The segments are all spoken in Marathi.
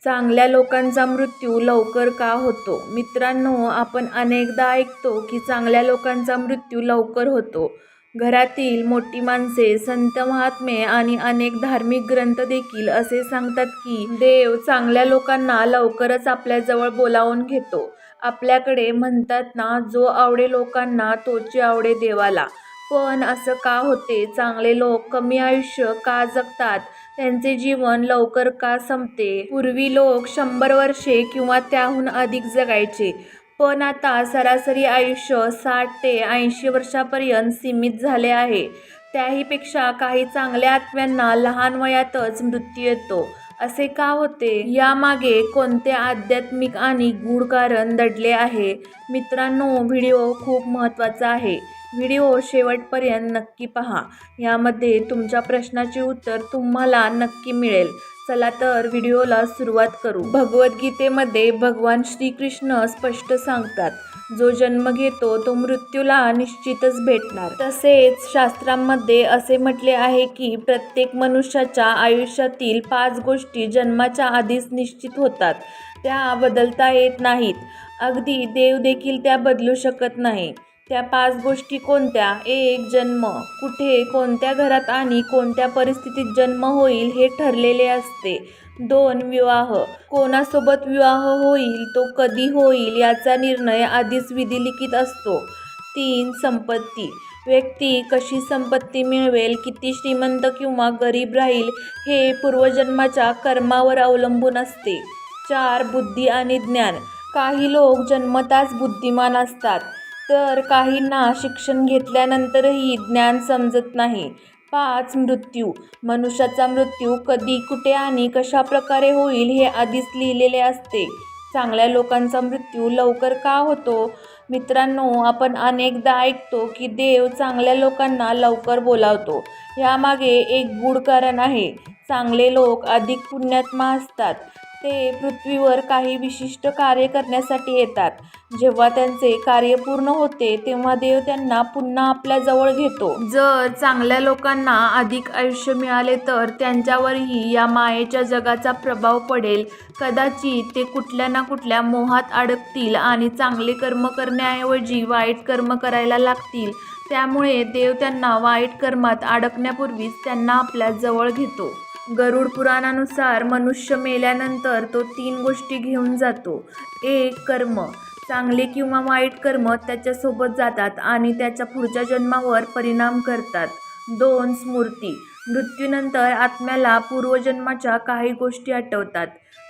चांगल्या लोकांचा मृत्यू लवकर का होतो? मित्रांनो, आपण अनेकदा ऐकतो की चांगल्या लोकांचा मृत्यू लवकर होतो. घरातील मोठी माणसे, संत महात्मे आणि अनेक धार्मिक ग्रंथ देखील असे सांगतात की देव चांगल्या लोकांना लवकरच आपल्याजवळ बोलावून घेतो. आपल्याकडे म्हणतात ना, जो आवडे लोकांना तोची आवडे देवाला. पण असं का होते? चांगले लोक कमी आयुष्य का जगतात? त्यांचे जीवन लवकर का संपते? पूर्वी लोक 100 वर्षे किंवा त्याहून अधिक जगायचे, पण आता सरासरी आयुष्य 60 ते 80 वर्षापर्यंत सीमित झाले आहे. त्याहीपेक्षा काही चांगल्या आत्म्यांना लहान वयातच मृत्यू येतो. असे का होते? यामागे कोणते आध्यात्मिक आणि गूढ कारण दडले आहे? मित्रांनो, व्हिडिओ खूप महत्त्वाचा आहे. व्हिडिओ शेवटपर्यंत नक्की पहा. यामध्ये तुमच्या प्रश्नाचे उत्तर तुम्हाला नक्की मिळेल. चला तर व्हिडिओला सुरुवात करू. भगवद्गीतेमध्ये भगवान श्रीकृष्ण स्पष्ट सांगतात, जो जन्म घेतो तो मृत्यूला निश्चितच भेटणार. तसेच शास्त्रांमध्ये असे म्हटले आहे की प्रत्येक मनुष्याच्या आयुष्यातील 5 गोष्टी जन्माच्या आधीच निश्चित होतात. त्या बदलता येत नाहीत. अगदी देव देखील त्या बदलू शकत नाही. त्या 5 गोष्टी कोणत्या? 1. जन्म. कुठे, कोणत्या घरात आणि कोणत्या परिस्थितीत जन्म होईल हे ठरलेले असते. 2. विवाह. कोणासोबत विवाह होईल, तो कधी होईल याचा निर्णय आधीच विधिलिखित असतो. 3. संपत्ती. व्यक्ती कशी संपत्ती मिळवेल, किती श्रीमंत किंवा गरीब राहील हे पूर्वजन्माच्या कर्मावर अवलंबून असते. 4. बुद्धी आणि ज्ञान. काही लोक जन्मताच बुद्धिमान असतात, तर काहींना शिक्षण घेतल्यानंतरही ज्ञान समजत नाही. 5. मृत्यू. मनुष्याचा मृत्यू कधी, कुठे आणि कशा प्रकारे होईल हे आधीच लिहिलेले असते. चांगल्या लोकांचा मृत्यू लवकर का होतो? मित्रांनो, आपण अनेकदा ऐकतो की देव चांगल्या लोकांना लवकर बोलावतो. यामागे एक गूढ कारण आहे. चांगले लोक अधिक पुण्यात्मा असतात. ते पृथ्वीवर काही विशिष्ट कार्य करण्यासाठी येतात. जेव्हा त्यांचे कार्य पूर्ण होते तेव्हा देव त्यांना पुन्हा आपल्या जवळ घेतो. जर चांगल्या लोकांना अधिक आयुष्य मिळाले तर त्यांच्यावरही या मायेच्या जगाचा प्रभाव पडेल. कदाचित ते कुठल्या ना कुठल्या मोहात अडकतील आणि चांगले कर्म करण्याऐवजी वाईट कर्म करायला लागतील. त्यामुळे देव त्यांना वाईट कर्मात अडकण्यापूर्वीच त्यांना आपल्या जवळ घेतो. गरुड पुराणानुसार मनुष्य मेल्यानंतर तो 3 गोष्टी घेऊन जातो. 1. कर्म. चांगले किंवा वाईट कर्म त्याच्यासोबत जातात आणि त्याच्या पुढच्या जन्मावर परिणाम करतात. 2. स्मृती. मृत्यूनंतर आत्म्याला पूर्वजन्माच्या काही गोष्टी आठवतात.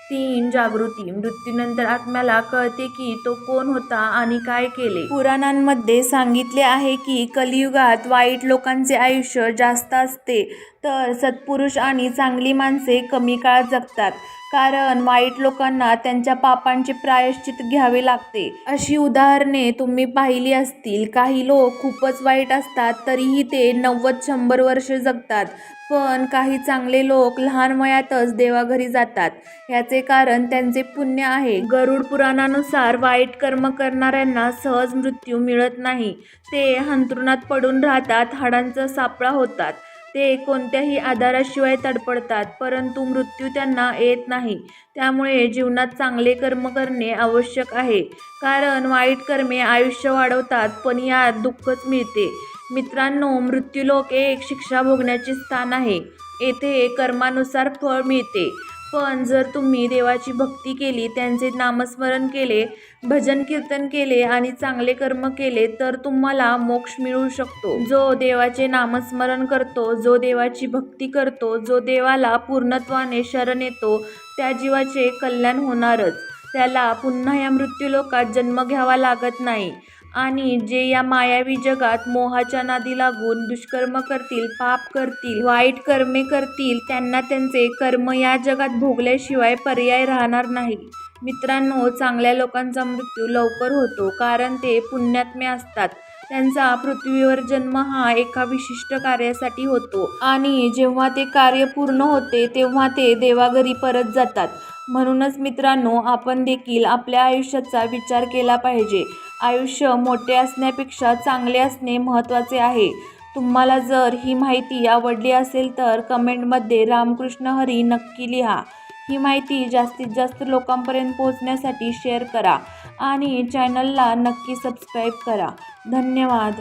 3. जागृती. मृत्यूनंतर आत्म्याला कळते की तो कोण होता आणि काय केले. पुराणांमध्ये सांगितले आहे की कलियुगात वाईट लोकांचे आयुष्य जास्त असते, तर सत्पुरुष आणि चांगली माणसे कमी काळ जगतात. कारण वाईट लोकांना त्यांच्या पापांचे प्रायश्चित घ्यावे लागते. अशी उदाहरणे तुम्ही पाहिली असतील. काही लोक खूपच वाईट असतात तरीही ते 90-100 वर्षे जगतात, पण काही चांगले लोक लहान वयातच देवाघरी जातात. याचे कारण त्यांचे पुण्य आहे. गरुड पुराणानुसार वाईट कर्म करणाऱ्यांना सहज मृत्यू मिळत नाही. ते अंथरुणात पडून राहतात, हाडांचा सापळा होतात. ते कोणत्याही आधाराशिवाय तडफडतात, परंतु मृत्यू त्यांना येत नाही. त्यामुळे जीवनात चांगले कर्म करणे आवश्यक आहे. कारण वाईट कर्मे आयुष्य वाढवतात, पण यात दुःखच मिळते. मित्रांनो, मृत्यूलोक एक शिक्षा भोगण्याचे स्थान आहे. येथे कर्मानुसार फळ मिळते. पण जर तुम्ही देवाची भक्ती केली, त्यांचे नामस्मरण केले, भजन कीर्तन केले आणि चांगले कर्म केले तर तुम्हाला मोक्ष मिळू शकतो. जो देवाचे नामस्मरण करतो, जो देवाची भक्ती करतो, जो देवाला पूर्णत्वाने शरण येतो, त्या जीवाचे कल्याण होणारच. त्याला पुन्हा या मृत्यूलोकात जन्म घ्यावा लागत नाही. आणि जे या मायावी जगात मोहाच्या नादी लागून दुष्कर्म करतील, पाप करतील, वाईट कर्मे करतील, त्यांना त्यांचे कर्म या जगात भोगल्याशिवाय पर्याय राहणार नाही. मित्रांनो, चांगल्या लोकांचा मृत्यू लवकर होतो कारण ते पुण्यात्मे असतात. त्यांचा पृथ्वीवर जन्म हा एका विशिष्ट कार्यासाठी होतो आणि जेव्हा ते कार्य पूर्ण होते तेव्हा ते देवाघरी परत जातात. म्हणूनच मित्रांनो, आपण देखील आपल्या आयुष्याचा विचार केला पाहिजे. आयुष्य मोठे असण्यापेक्षा चांगले असणे महत्त्वाचे आहे. तुम्हाला जर ही माहिती आवडली असेल तर कमेंटमध्ये रामकृष्ण हरी नक्की लिहा. ही माहिती जास्तीत जास्त लोकांपर्यंत पोहोचण्यासाठी शेअर करा आणि चॅनलला नक्की सबस्क्राईब करा. धन्यवाद.